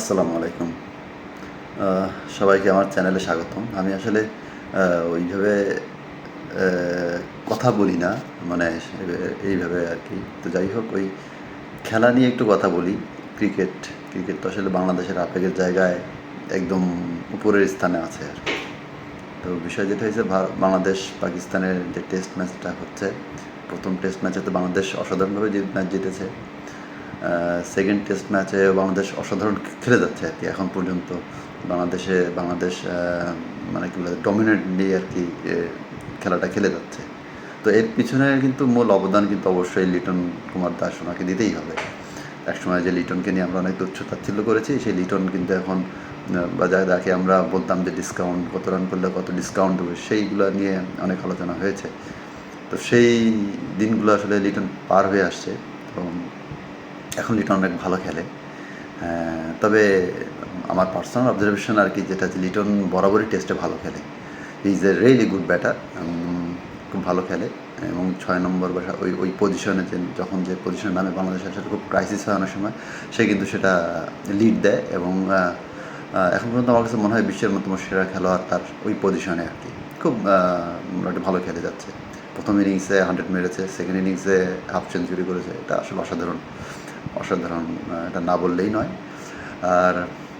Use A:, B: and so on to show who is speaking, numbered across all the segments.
A: আসসালামু আলাইকুম। সবাইকে আমার চ্যানেলে স্বাগতম। আমি আসলে ওইভাবে অ্যা কথা বলি না। মানে এইভাবে আরকি। তো যাই হোক ওই খেলা নিয়ে একটু কথা বলি। ক্রিকেট। ক্রিকেট তো আসলে বাংলাদেশের আবেগের জায়গায় একদম উপরের স্থানে আছে আরকি। তো বিষয় যেটা হয়েছে বাংলাদেশ পাকিস্তানের যে টেস্ট ম্যাচটা হচ্ছে, ১ম টেস্ট ম্যাচে তো বাংলাদেশ অসাধারণভাবে ম্যাচ জিতেছে। সেকেন্ড টেস্ট ম্যাচে বাংলাদেশ অসাধারণ খেলে যাচ্ছে আরকি এখন পর্যন্ত। বাংলাদেশ মানে কি বলে ডমিনেটলি আরকি খেলাটা খেলে যাচ্ছে। তো এর পিছনে কিন্তু মূল অবদান কিন্তু অবশ্যই লিটন কুমার দাস ওনাকে দিতেই হবে। একসময় যে লিটনকে নিয়ে আমরা অনেক তুচ্ছ-তাচ্ছিল্য করেছি, সেই লিটন কিন্তু এখন বা যাকে আমরা বলতাম যে ডিসকাউন্ট কত রান করলে কত ডিসকাউন্ট দেবে, সেইগুলা নিয়ে অনেক আলোচনা হয়েছে। তো সেই দিনগুলো আসলে লিটন পার হয়ে আসছে। তো এখন লিটন অনেক ভালো খেলে। তবে আমার পার্সোনাল অবজারভেশন আরকি যেটা যে লিটন বরাবরই টেস্টে ভালো খেলে। He is a really good batter. খুব ভালো খেলে এবং ৬ নম্বর বা ওই পজিশনে যখন যে পজিশনে নামে বাংলাদেশ আসলে খুব ক্রাইসিস হয় অনেক সময়, সে কিন্তু সেটা লিড দেয় এবং এখন পর্যন্ত আমার কাছে মনে হয় বিশ্বের অন্যতম সেরা খেলোয়াড় তার ওই পজিশনে আরকি। খুব মোটামুটি ভালো খেলে যাচ্ছে। ১ম ইনিংসে 100 মেরেছে, সেকেন্ড ইনিংসে হাফ সেঞ্চুরি করেছে। এটা আসলে অসাধারণ এটা না বললেই নয়। আর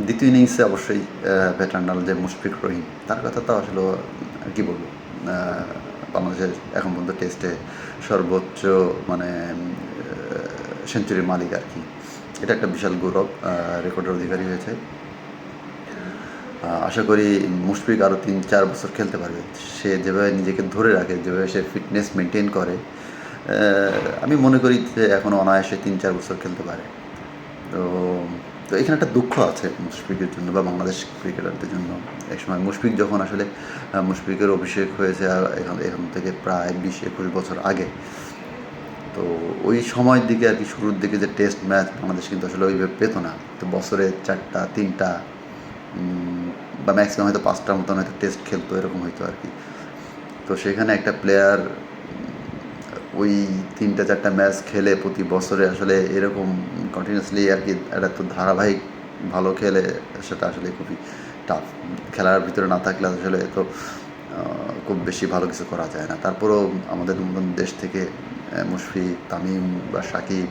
A: দ্বিতীয় ইনিংসে অবশ্যই ভেটারানাল যে মুশফিক রহিম, তার কথা তো আসলে কী বলবো? বাংলাদেশের এখন পর্যন্ত টেস্টে সর্বোচ্চ মানে সেঞ্চুরির মালিক আরকি। এটা একটা বিশাল গৌরব, রেকর্ডের অধিকারী হয়েছে। আশা করি মুশফিক আরও ৩-৪ বছর খেলতে পারবে। সে যেভাবে নিজেকে ধরে রাখে, যেভাবে সে ফিটনেস মেইনটেইন করে, আমি মনে করি যে এখনও অনায়াসে ৩-৪ বছর খেলতে পারে। তো তো এখানে একটা দুঃখ আছে মুশফিকের জন্য বা বাংলাদেশ ক্রিকেটারদের জন্য। একসময় মুশফিক যখন আসলে মুশফিকের অভিষেক হয়েছে এখন থেকে প্রায় ২০-২১ বছর আগে। তো ওই সময়ের দিকে আরকি শুরুর দিকে যে টেস্ট ম্যাচ বাংলাদেশ কিন্তু আসলে ওইভাবে পেত না। তো বছরে ৪টা ৩টা বা ম্যাক্সিমাম হয়তো ৫টার মতন হয়তো টেস্ট খেলতো, এরকম হইতো আরকি। তো সেখানে একটা প্লেয়ার ওই ৩টা ৪টা ম্যাচ খেলে প্রতি বছরে আসলে এরকম কন্টিনিউয়াসলি আরকি একটা তো ধারাবাহিক ভালো খেলে, সেটা আসলে খুবই টাফ। খেলার ভিতরে না থাকলে আসলে তো খুব বেশি ভালো কিছু করা যায় না। তারপরেও আমাদের মতন দেশ থেকে মুশফিক, তামিম বা সাকিব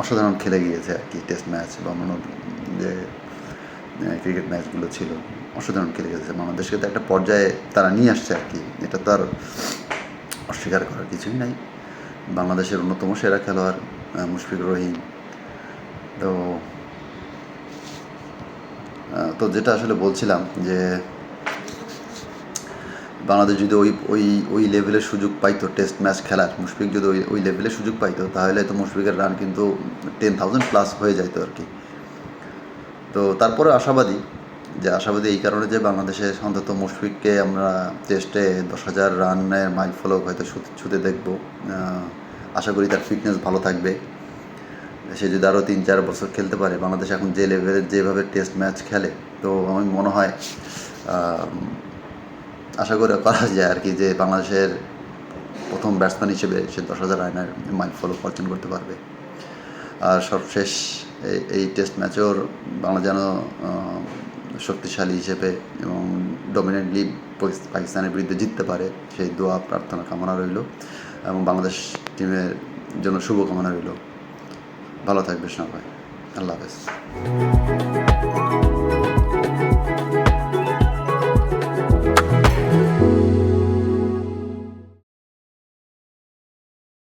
A: অসাধারণ খেলে গিয়েছে আরকি টেস্ট ম্যাচ বা অন্যান্য যে ক্রিকেট ম্যাচগুলো ছিল, অসাধারণ খেলে গেছে। বাংলাদেশকে তো একটা পর্যায়ে তারা নিয়ে আসছে আরকি। এটা তো আর অস্বীকার করার কিছুই নাই। বাংলাদেশের অন্যতম সেরা খেলোয়াড় মুশফিকুর রহিম। তো তো যেটা আসলে বলছিলাম যে বাংলাদেশ যদি ওই লেভেলের সুযোগ পাইতো টেস্ট ম্যাচ খেলার, মুশফিক যদি ওই লেভেলের সুযোগ পাইতো, তাহলে তো মুশফিকের রান কিন্তু 10,000 প্লাস হয়ে যাইত আরকি। তো তারপরে আশাবাদী এই কারণে যে বাংলাদেশে অন্তত মুশফিককে আমরা টেস্টে ১০,০০০ রানের মাইলফলক হয়তো ছুঁতে দেখব। আশা করি তার ফিটনেস ভালো থাকবে। সে যদি আরও ৩-৪ বছর খেলতে পারে, বাংলাদেশ এখন যে লেভেলের যেভাবে টেস্ট ম্যাচ খেলে, তো আমার মনে হয় আশা করা যায় আরকি যে বাংলাদেশের প্রথম ব্যাটসম্যান হিসেবে সে ১০,০০০ রানের মাইলফলক অর্জন করতে পারবে। আর সবশেষ এই টেস্ট ম্যাচেও বাংলা যেন শক্তিশালী হিসেবে এবং ডমিনেন্টলি পাকিস্তানের বিরুদ্ধে জিততে পারে, সেই দোয়া প্রার্থনা কামনা রইল এবং বাংলাদেশ টিমের জন্য শুভকামনা রইল। ভালো থাকবে সবাই। আল্লাহ হাফেজ।